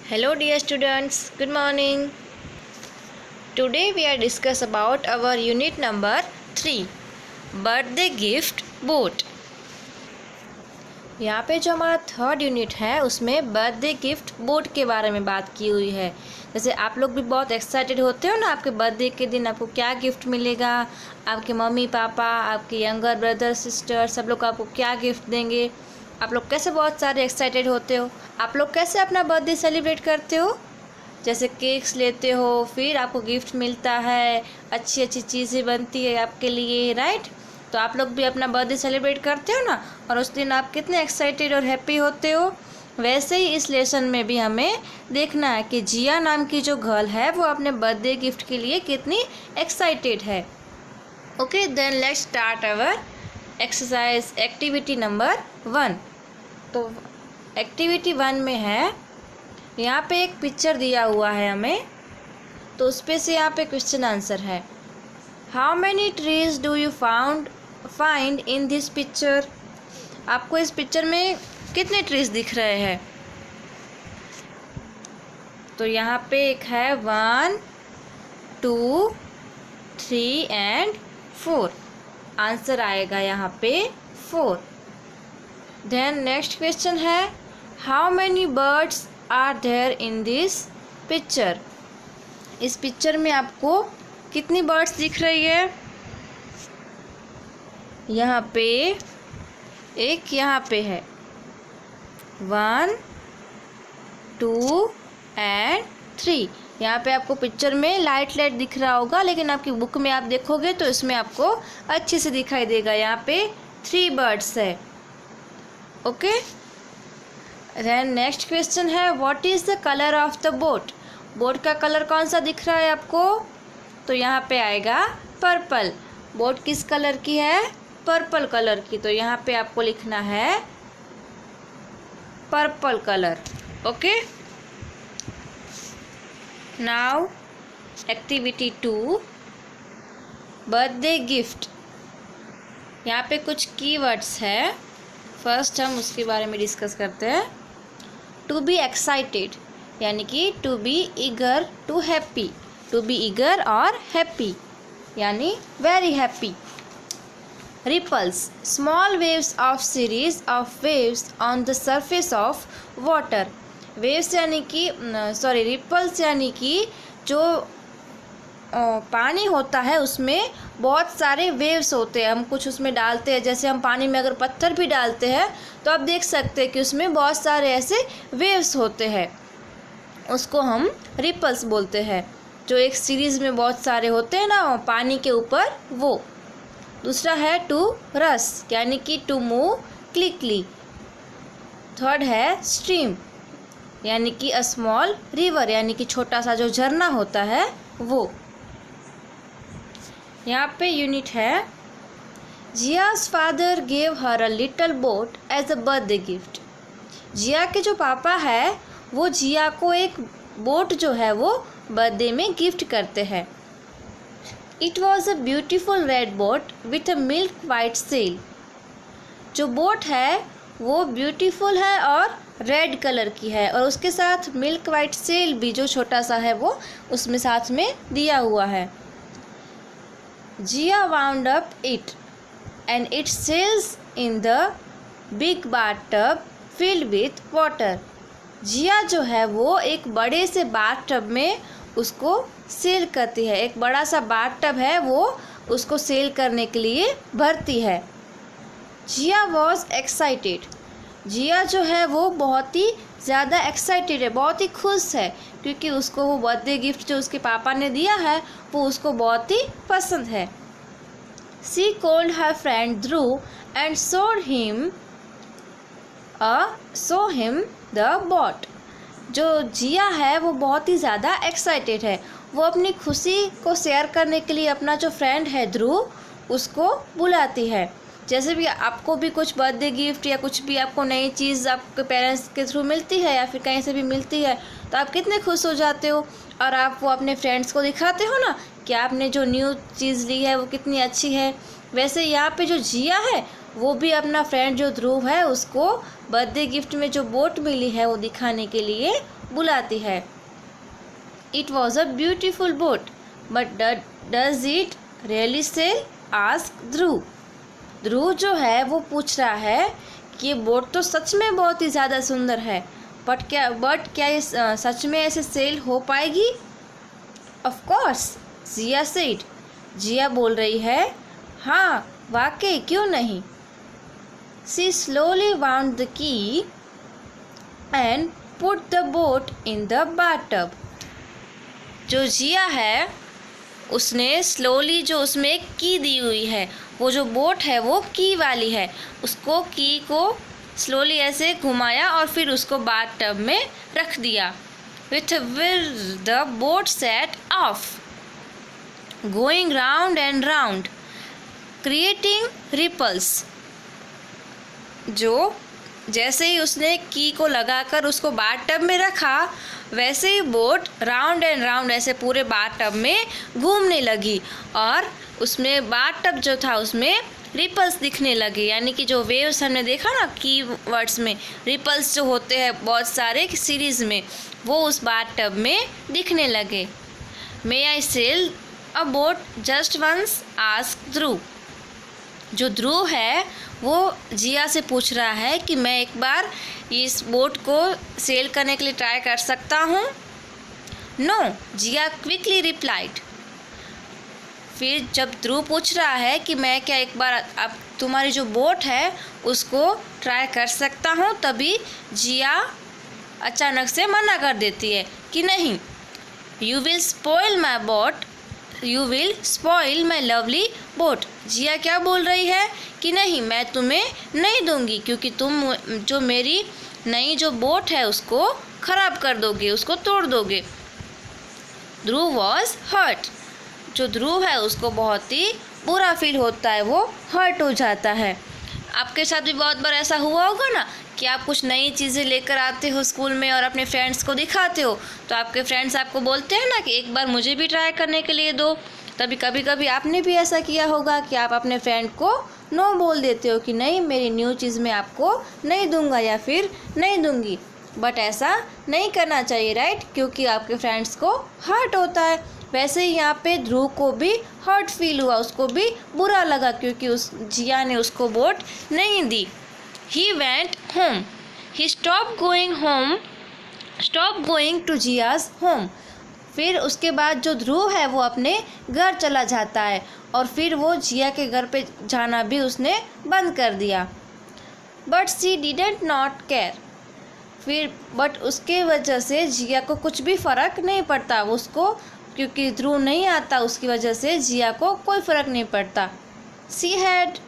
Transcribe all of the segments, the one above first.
Hello dear students, good morning. Today we are discuss about our unit number 3, birthday gift boat. यहाँ पे जो हमारा third unit है उसमें बर्थडे गिफ्ट बोट के बारे में बात की हुई है। जैसे आप लोग भी बहुत एक्साइटेड होते हो ना, आपके बर्थडे के दिन आपको क्या गिफ्ट मिलेगा, आपके मम्मी पापा, आपके यंगर ब्रदर सिस्टर सब लोग आपको क्या गिफ्ट देंगे। आप लोग कैसे बहुत सारे एक्साइटेड होते हो। आप लोग कैसे अपना बर्थडे सेलिब्रेट करते हो, जैसे केक्स लेते हो, फिर आपको गिफ्ट मिलता है, अच्छी अच्छी चीज़ें बनती है आपके लिए, राइट। तो आप लोग भी अपना बर्थडे सेलिब्रेट करते हो ना, और उस दिन आप कितने एक्साइटेड और हैप्पी होते हो। वैसे ही इस लेसन में भी हमें देखना है कि जिया नाम की जो गर्ल है वो अपने बर्थडे गिफ्ट के लिए कितनी एक्साइटेड है। Okay, then let's start our exercise activity number 1। तो एक्टिविटी 1 में है, यहाँ पे एक पिक्चर दिया हुआ है हमें, तो उस पे से यहाँ पे क्वेश्चन आंसर है। How many trees do you find in this picture. आपको इस पिक्चर में कितने ट्रीज दिख रहे हैं। तो यहाँ पे एक है 1 2 3 एंड 4। आंसर आएगा यहाँ पे 4। देन नेक्स्ट क्वेश्चन है, how many birds are there in this picture. इस पिक्चर में आपको कितनी बर्ड्स दिख रही है। यहाँ पे एक, यहाँ पे है 1 2 एंड 3। यहाँ पे आपको पिक्चर में लाइट दिख रहा होगा, लेकिन आपकी बुक में आप देखोगे तो इसमें आपको अच्छे से दिखाई देगा। यहाँ पे 3 बर्ड्स है। ओके, देन नेक्स्ट क्वेश्चन है, what is the colour of the boat. Boat का कलर कौन सा दिख रहा है आपको। तो यहाँ पे आएगा पर्पल। बोट किस कलर की है, पर्पल कलर की। तो यहाँ पे आपको लिखना है purple colour. Okay, now activity 2, birthday gift. यहाँ पे कुछ कीवर्ड्स है, फर्स्ट हम उसके बारे में डिस्कस करते हैं। टू बी एक्साइटेड यानी कि to be eager to happy. To be eager और हैप्पी यानी very happy. Ripples, small waves of series of waves on the surface of water. Waves यानी कि रिपल्स यानी कि जो पानी होता है उसमें बहुत सारे वेव्स होते हैं। हम कुछ उसमें डालते हैं, जैसे हम पानी में अगर पत्थर भी डालते हैं तो आप देख सकते हैं कि उसमें बहुत सारे ऐसे वेव्स होते हैं, उसको हम रिपल्स बोलते हैं। जो एक सीरीज़ में बहुत सारे होते हैं ना पानी के ऊपर, वो। दूसरा है टू रस यानी कि टू मूव क्विकली। थर्ड है स्ट्रीम यानी कि अ स्मॉल रिवर यानी कि छोटा सा जो झरना होता है वो। यहाँ पे यूनिट है, Jia's father gave her a little boat as a birthday gift. Jia के जो पापा है वो जिया को एक बोट जो है वो बर्थडे में गिफ्ट करते हैं। It was a beautiful red boat with a milk white sail. जो बोट है वो ब्यूटीफुल है और रेड कलर की है, और उसके साथ मिल्क वाइट सेल भी जो छोटा सा है वो उसमें साथ में दिया हुआ है। Jia wound up it and it sails in the big bathtub filled with water. Jia जो है वो एक बड़े से बाथटब में उसको सेल करती है। एक बड़ा सा बाथटब है वो उसको सेल करने के लिए भरती है। जिया वॉज एक्साइटेड। जिया जो है वो बहुत ही ज़्यादा एक्साइटेड है, बहुत ही खुश है, क्योंकि उसको वो बर्थडे गिफ्ट जो उसके पापा ने दिया है वो उसको बहुत ही पसंद है। She called her friend Dhruv and showed him the boat. जो जिया है वो बहुत ही ज़्यादा एक्साइटेड है। वो अपनी खुशी को शेयर करने के लिए अपना जो फ्रेंड है ध्रुव उसको बुलाती है। जैसे भी आपको भी कुछ बर्थडे गिफ्ट या कुछ भी आपको नई चीज़ आपके पेरेंट्स के थ्रू मिलती है या फिर कहीं से भी मिलती है तो आप कितने खुश हो जाते हो, और आप वो अपने फ्रेंड्स को दिखाते हो ना कि आपने जो न्यू चीज़ ली है वो कितनी अच्छी है। वैसे यहाँ पे जो जिया है वो भी अपना फ्रेंड जो ध्रुव है उसको बर्थडे गिफ्ट में जो बोट मिली है वो दिखाने के लिए बुलाती है। It was a beautiful boat but does it really sail, ask Dhruv. Dhruv जो है वो पूछ रहा है कि ये बोट तो सच में बहुत ही ज़्यादा सुंदर है, बट क्या ये सच में ऐसे सेल हो पाएगी? Of course, Jia said. Jia बोल रही है, हाँ वाकई, क्यों नहीं। She slowly wound the key and put the boat in the bathtub. जो जिया है उसने स्लोली, जो उसमें एक की दी हुई है, वो जो बोट है वो की वाली है, उसको की को स्लोली ऐसे घुमाया और फिर उसको बाथटब में रख दिया। With the boat set off going round and round creating ripples. जो जैसे ही उसने की को लगाकर उसको बाथटब में रखा, वैसे ही बोट राउंड एंड राउंड ऐसे पूरे बाथटब में घूमने लगी और उसमें बाथटब जो था उसमें रिपल्स दिखने लगे, यानी कि जो वेव्स हमने देखा ना की वर्ड्स में, रिपल्स जो होते हैं बहुत सारे सीरीज़ में, वो उस बाथटब में दिखने लगे। May I sail a boat just once, ask Dhruv. जो ध्रुव है वो जिया से पूछ रहा है कि मैं एक बार इस बोट को सेल करने के लिए ट्राई कर सकता हूँ। नो, जिया क्विकली रिप्लाइड। फिर जब ध्रुव पूछ रहा है कि मैं क्या एक बार अब तुम्हारी जो बोट है उसको ट्राई कर सकता हूँ, तभी जिया अचानक से मना कर देती है कि नहीं, you will spoil my boat, you will spoil my lovely boat. Jia क्या बोल रही है कि नहीं, मैं तुम्हें नहीं दूंगी, क्योंकि तुम जो मेरी नई जो बोट है उसको ख़राब कर दोगे, उसको तोड़ दोगे। ध्रुव वॉज हर्ट। जो ध्रुव है उसको बहुत ही बुरा फील होता है, वो हर्ट हो जाता है। आपके साथ भी बहुत बार ऐसा हुआ होगा ना कि आप कुछ नई चीज़ें लेकर आते हो स्कूल में और अपने फ्रेंड्स को दिखाते हो, तो आपके फ्रेंड्स आपको बोलते हैं ना कि एक बार मुझे भी ट्राई करने के लिए दो। तभी कभी कभी आपने भी ऐसा किया होगा कि आप अपने फ्रेंड को नो बोल देते हो कि नहीं, मेरी न्यू चीज़ मैं आपको नहीं दूंगा या फिर नहीं दूंगी। बट ऐसा नहीं करना चाहिए, राइट, क्योंकि आपके फ्रेंड्स को हर्ट होता है। वैसे ही यहाँ पे ध्रुव को भी हर्ट फील हुआ, उसको भी बुरा लगा क्योंकि उस जिया ने उसको बोट नहीं दी। He went home, he stop going to Jia's home. फिर उसके बाद जो ध्रुव है वो अपने घर चला जाता है और फिर वो जिया के घर पे जाना भी उसने बंद कर दिया। But she didn't not care. But उसके वजह से जिया को कुछ भी फ़र्क नहीं पड़ता, उसको क्योंकि ध्रुव नहीं आता उसकी वजह से जिया को कोई फ़र्क नहीं पड़ता। She had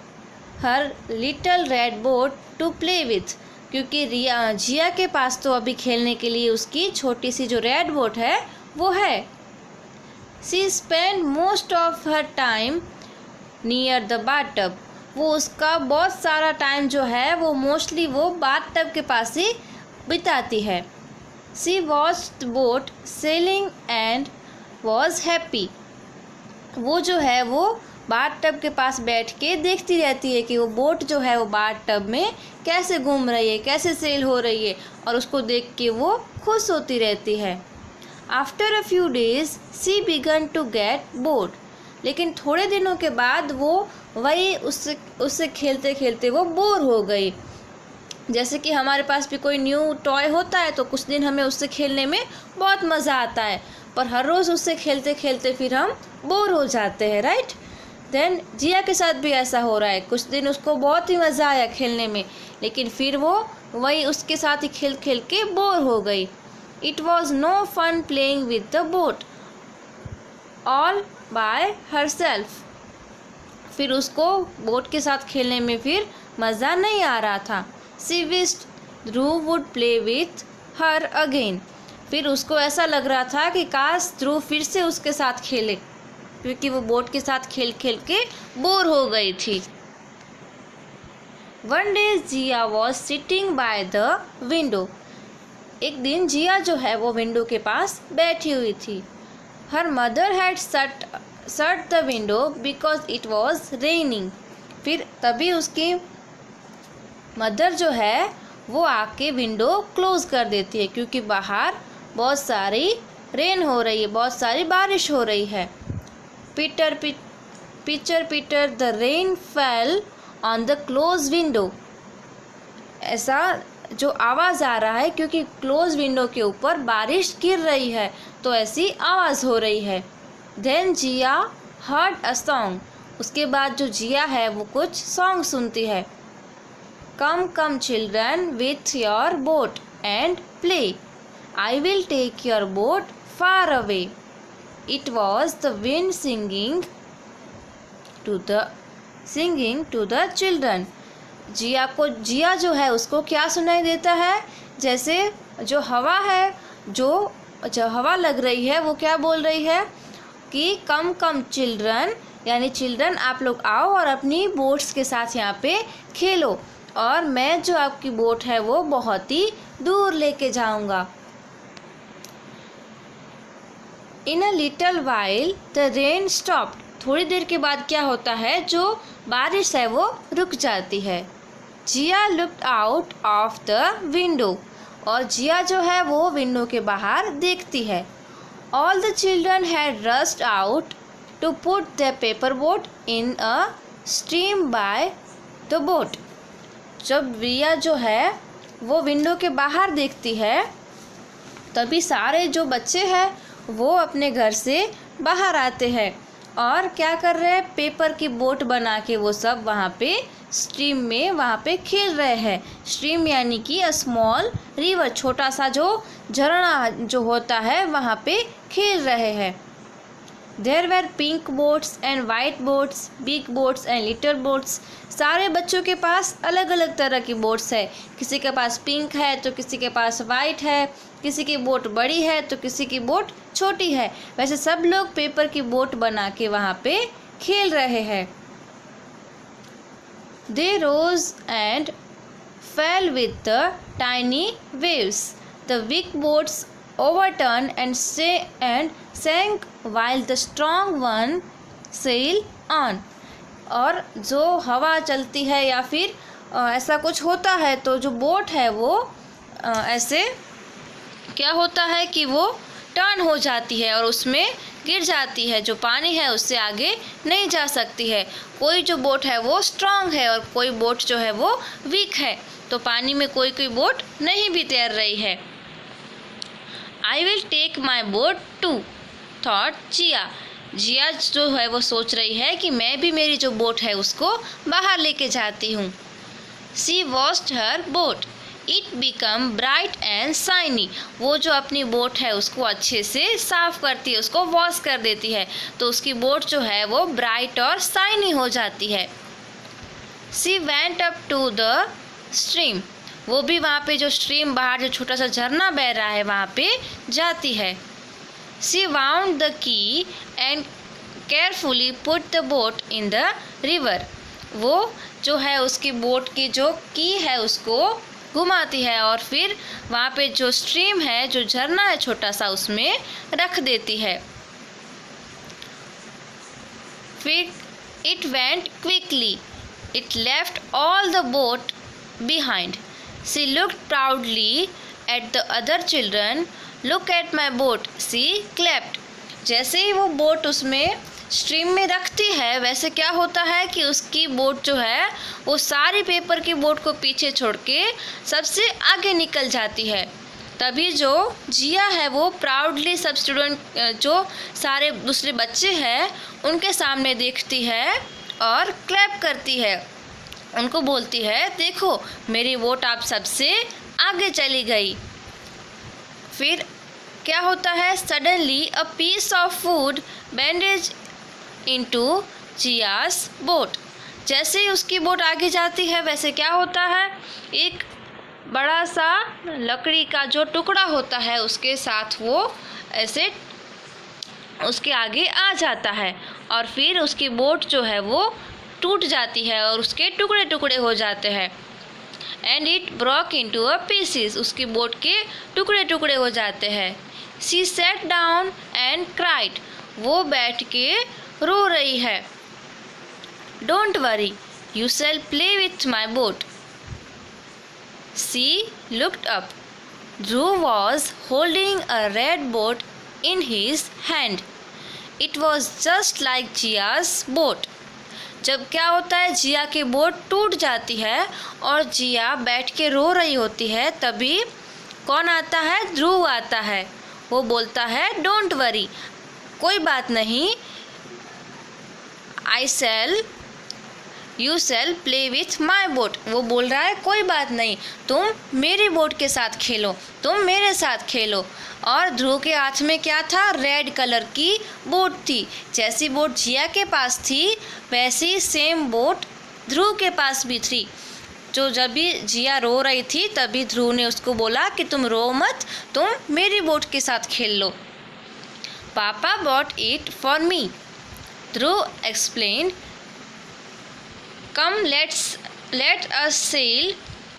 her little red boat to play with. क्योंकि जिया के पास तो अभी खेलने के लिए उसकी छोटी सी जो रेड बोट है वो है। She spend most of her time near the bathtub. वो उसका बहुत सारा टाइम जो है वो मोस्टली वो बाथटब के पास ही बिताती है। She watched the boat selling and was happy. वो जो है वो बाथटब के पास बैठ के देखती रहती है कि वो बोट जो है वो बाथटब में कैसे घूम रही है, कैसे सेल हो रही है, और उसको देख के वो खुश होती रहती है। After a few days she began to get bored. लेकिन थोड़े दिनों के बाद वो वही उससे खेलते खेलते वो बोर हो गई। जैसे कि हमारे पास भी कोई न्यू टॉय होता है तो कुछ दिन हमें उससे खेलने में बहुत मज़ा आता है, पर हर रोज़ उससे खेलते खेलते फिर हम बोर हो जाते हैं, राइट। देन जिया के साथ भी ऐसा हो रहा है, कुछ दिन उसको बहुत ही मज़ा आया खेलने में, लेकिन फिर वो वही उसके साथ ही खेल खेल के बोर हो गई। It was no fun playing with the boat all by herself. फिर उसको बोट के साथ खेलने में फिर मज़ा नहीं आ रहा था। She wished Dhruv would play with her again. फिर उसको ऐसा लग रहा था कि काश ध्रुव फिर से उसके साथ खेले, क्योंकि वो बोट के साथ खेल खेल के बोर हो गई थी। One day Jiya was sitting by the window. एक दिन जिया जो है वो विंडो के पास बैठी हुई थी। Her mother had shut the window because it was raining. फिर तभी उसकी मदर जो है वो आके विंडो क्लोज कर देती है, क्योंकि बाहर बहुत सारी रेन हो रही है, बहुत सारी बारिश हो रही है। Peter Peter the rain fell on the close window. ऐसा जो आवाज़ आ रहा है क्योंकि क्लोज विंडो के ऊपर बारिश गिर रही है, तो ऐसी आवाज़ हो रही है। Then Jiya heard a song. उसके बाद जो जिया है वो कुछ सॉन्ग सुनती है। Come come children with your boat and play, I will take your boat far away. It was the wind singing to the children. Jia जो है उसको क्या सुनाई देता है? जैसे जो हवा है, जो हवा लग रही है वो क्या बोल रही है कि कम कम चिल्ड्रन, यानी चिल्ड्रन आप लोग आओ और अपनी बोट्स के साथ यहाँ पे खेलो, और मैं जो आपकी बोट है वो बहुत ही दूर लेके जाऊँगा। In a little while the rain stopped. थोड़ी देर के बाद क्या होता है, जो बारिश है वो रुक जाती है। Jia looked out of the window. और जिया जो है वो विंडो के बाहर देखती है। All the children had rushed out to put the paper boat in a stream by the boat. जब जिया जो है वो विंडो के बाहर देखती है, तभी सारे जो बच्चे हैं वो अपने घर से बाहर आते हैं और क्या कर रहे हैं, पेपर की बोट बना के वो सब वहाँ पे स्ट्रीम में वहाँ पे खेल रहे हैं। स्ट्रीम यानी कि अ स्मॉल रिवर, छोटा सा जो झरना जो होता है वहाँ पे खेल रहे हैं। There were pink boats and white boats, big boats and little boats. सारे बच्चों के पास अलग अलग तरह की बोट्स है। किसी के पास पिंक है तो किसी के पास वाइट है, किसी की बोट बड़ी है तो किसी की बोट छोटी है। वैसे सब लोग पेपर की बोट बना के वहाँ पे खेल रहे हैं। They rose and fell with the tiny waves. The weak boats overturned and sank while the strong one sailed on। और जो हवा चलती है या फिर ऐसा कुछ होता है तो जो बोट है वो ऐसे क्या होता है कि वो टर्न हो जाती है और उसमें गिर जाती है। जो पानी है उससे आगे नहीं जा सकती है। कोई जो बोट है वो स्ट्रांग है और कोई बोट जो है वो वीक है, तो पानी में कोई कोई बोट नहीं भी तैर रही है। I will take my boat to thought Jia. Jia जो है वो सोच रही है कि मैं भी मेरी जो बोट है उसको बाहर लेके जाती हूँ। She washed her boat, it become bright and shiny. वो जो अपनी बोट है उसको अच्छे से साफ करती है, उसको वॉश कर देती है, तो उसकी बोट जो है वो ब्राइट और शाइनी हो जाती है। She went up to the stream. वो भी वहाँ पे जो स्ट्रीम बाहर जो छोटा सा झरना बह रहा है वहाँ पे जाती है। She wound the key and carefully put the boat in the river. वो जो है उसकी बोट की जो की है उसको घुमाती है और फिर वहाँ पे जो स्ट्रीम है, जो झरना है छोटा सा, उसमें रख देती है। फिर it went quickly, it left all the boat behind. She looked proudly at the other children. Look at my boat, she clapped. जैसे ही वो बोट उसमें स्ट्रीम में रखती है, वैसे क्या होता है कि उसकी बोट जो है वो सारी पेपर की बोट को पीछे छोड़ के सबसे आगे निकल जाती है। तभी जो जिया है वो प्राउडली सब स्टूडेंट जो सारे दूसरे बच्चे हैं उनके सामने देखती है और क्लैप करती है, उनको बोलती है देखो मेरी बोट आप सबसे आगे चली गई। फिर क्या होता है, suddenly a piece of food bandage into Jia's boat. जैसे ही उसकी बोट आगे जाती है वैसे क्या होता है, एक बड़ा सा लकड़ी का जो टुकड़ा होता है उसके साथ वो ऐसे उसके आगे आ जाता है और फिर उसकी बोट जो है वो टूट जाती है और उसके टुकड़े टुकड़े हो जाते हैं। And it broke into a pieces. उसकी बोट के टुकड़े टुकड़े हो जाते हैं। She sat down and cried. वो बैठ के रो रही है। Don't worry, you shall play with my boat. She looked up. Dhruv was holding a red boat in his hand. It was just like Jia's boat. जब क्या होता है, जिया की बोट टूट जाती है और जिया बैठ के रो रही होती है, तभी कौन आता है? ध्रुव आता है। वो बोलता है डोंट वरी, कोई बात नहीं, you shall play with my boat. वो बोल रहा है कोई बात नहीं, तुम मेरी बोट के साथ खेलो, तुम मेरे साथ खेलो। और ध्रुव के हाथ में क्या था? रेड कलर की बोट थी। जैसी बोट जिया के पास थी वैसी सेम बोट ध्रुव के पास भी थी। जो जब भी जिया रो रही थी तभी ध्रुव ने उसको बोला कि तुम रो मत, तुम मेरी बोट के साथ खेल लो। पापा bought it for me, Dhruv explain. Come, let us sail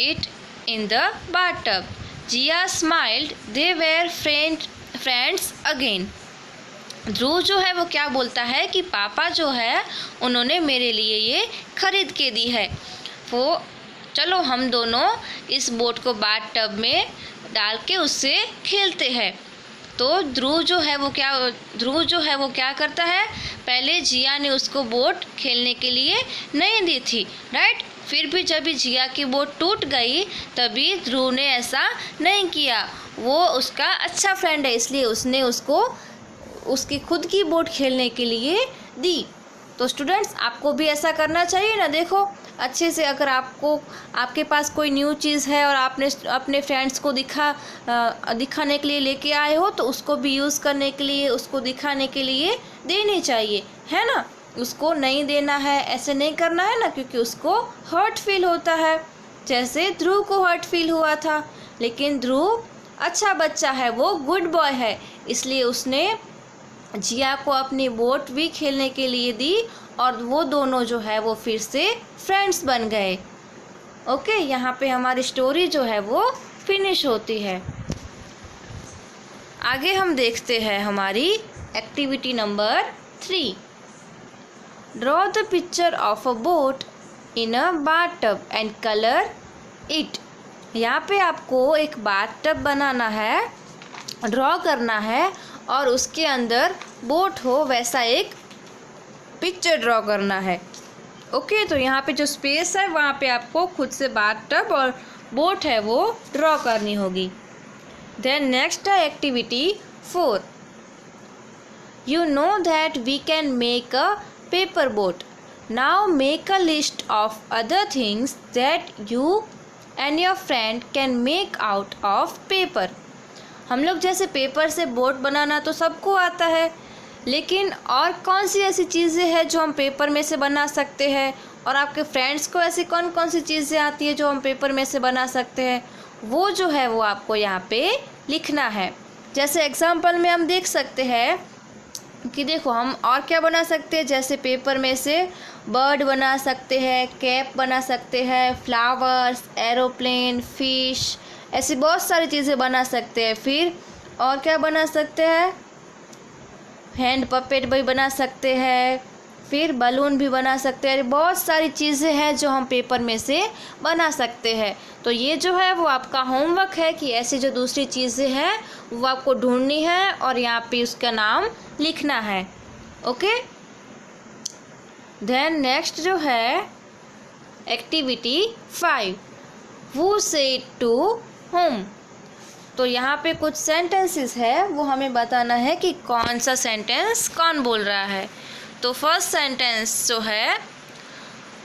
it in the bathtub. Jia smiled. They were friends again. ध्रुव जो है वो क्या बोलता है कि पापा जो है उन्होंने मेरे लिए ये खरीद के दी है, वो चलो हम दोनों इस बोट को बाथटब में डाल के उससे खेलते हैं। तो ध्रुव जो है वो क्या करता है? पहले जिया ने उसको बोट खेलने के लिए नहीं दी थी, राइट। फिर भी जब भी जिया की बोट टूट गई तभी ध्रुव ने ऐसा नहीं किया। वो उसका अच्छा फ्रेंड है, इसलिए उसने उसको उसकी खुद की बोट खेलने के लिए दी। तो स्टूडेंट्स, आपको भी ऐसा करना चाहिए ना। देखो अच्छे से, अगर आपके पास कोई न्यू चीज़ है और आपने अपने फ्रेंड्स को दिखाने के लिए लेके आए हो, तो उसको भी यूज़ करने के लिए, उसको दिखाने के लिए देनी चाहिए, है ना। उसको नहीं देना है, ऐसे नहीं करना है ना, क्योंकि उसको हर्ट फील होता है, जैसे ध्रुव को हर्ट फील हुआ था। लेकिन ध्रुव अच्छा बच्चा है, वो गुड बॉय है, इसलिए उसने जिया को अपनी बोट भी खेलने के लिए दी और वो दोनों जो है वो फिर से फ्रेंड्स बन गए। ओके, यहाँ पे हमारी स्टोरी जो है वो फिनिश होती है। आगे हम देखते हैं हमारी activity number 3। Draw the picture of a boat in a bathtub and colour it. यहाँ पे आपको एक बाथटब बनाना है, ड्रॉ करना है और उसके अंदर बोट हो वैसा एक पिक्चर ड्रॉ करना है। ओके, तो यहाँ पे जो स्पेस है वहाँ पे आपको खुद से बाथटब और बोट है वो ड्रॉ करनी होगी। देन नेक्स्ट है activity 4। You know that we can make a paper boat. Now make a list of other things that you and your friend can make out of paper. हम लोग जैसे paper से boat बनाना तो सबको आता है, लेकिन और कौन सी ऐसी चीज़ें हैं जो हम पेपर में से बना सकते हैं, और आपके फ्रेंड्स को ऐसी कौन कौन सी चीज़ें आती है जो हम पेपर में से बना सकते हैं, वो जो है वो आपको यहाँ पे लिखना है। जैसे एग्जांपल में हम देख सकते हैं कि देखो हम और क्या बना सकते हैं। जैसे पेपर में से बर्ड बना सकते हैं, कैप बना सकते हैं, फ्लावर्स, एरोप्लेन, फिश, ऐसी बहुत सारी चीज़ें बना सकते हैं। फिर और क्या बना सकते हैं? हैंड पपेट भी बना सकते हैं, फिर बलून भी बना सकते हैं। बहुत सारी चीज़ें हैं जो हम पेपर में से बना सकते हैं। तो ये जो है वो आपका होमवर्क है कि ऐसी जो दूसरी चीज़ें हैं वो आपको ढूंढनी है और यहाँ पे उसका नाम लिखना है। ओके, देन नेक्स्ट जो है activity 5। Who said to whom. तो यहाँ पे कुछ सेंटेंसेस है, वो हमें बताना है कि कौन सा सेंटेंस कौन बोल रहा है। तो फर्स्ट सेंटेंस जो है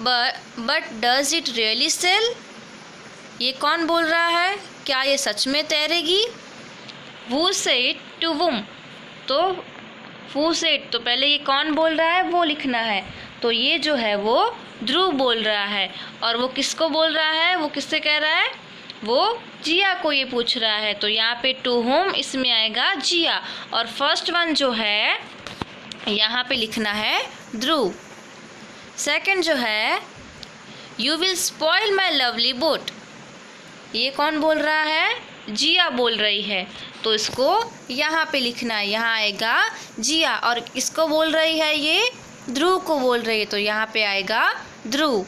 but does it really sail. ये कौन बोल रहा है? क्या ये सच में तैरेगी? Who said to whom. तो हु सेड, तो पहले ये कौन बोल रहा है वो लिखना है। तो ये जो है वो ध्रुव बोल रहा है, और वो किसको बोल रहा है, वो किससे कह रहा है? वो जिया को ये पूछ रहा है। तो यहाँ पे टू होम इसमें आएगा जिया, और फर्स्ट वन जो है यहाँ पे लिखना है ध्रुव। सेकंड जो है you will spoil my lovely boat. ये कौन बोल रहा है? जिया बोल रही है। तो इसको यहाँ पे लिखना है, यहाँ आएगा जिया, और किसको बोल रही है? ये ध्रुव को बोल रही है, तो यहाँ पे आएगा ध्रुव।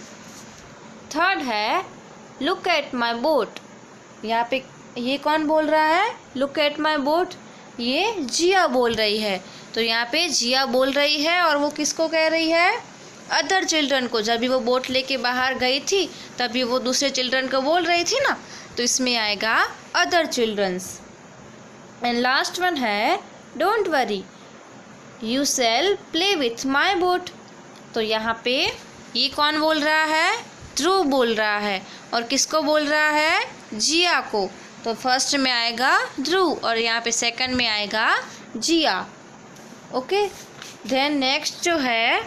थर्ड है लुक एट माई बोट। यहाँ पे ये कौन बोल रहा है? लुक एट माई बोट, ये जिया बोल रही है। तो यहाँ पे जिया बोल रही है और वो किसको कह रही है? अदर चिल्ड्रन को। जब भी वो बोट लेके बाहर गई थी तभी वो दूसरे चिल्ड्रन को बोल रही थी ना, तो इसमें आएगा other childrens. And last one है don't worry you shall play with my boat. तो यहाँ पे ये कौन बोल रहा है? ध्रुव बोल रहा है। और किसको बोल रहा है? जिया को। तो फर्स्ट में आएगा ध्रुव और यहाँ पे सेकंड में आएगा जिया। ओके, देन नेक्स्ट जो है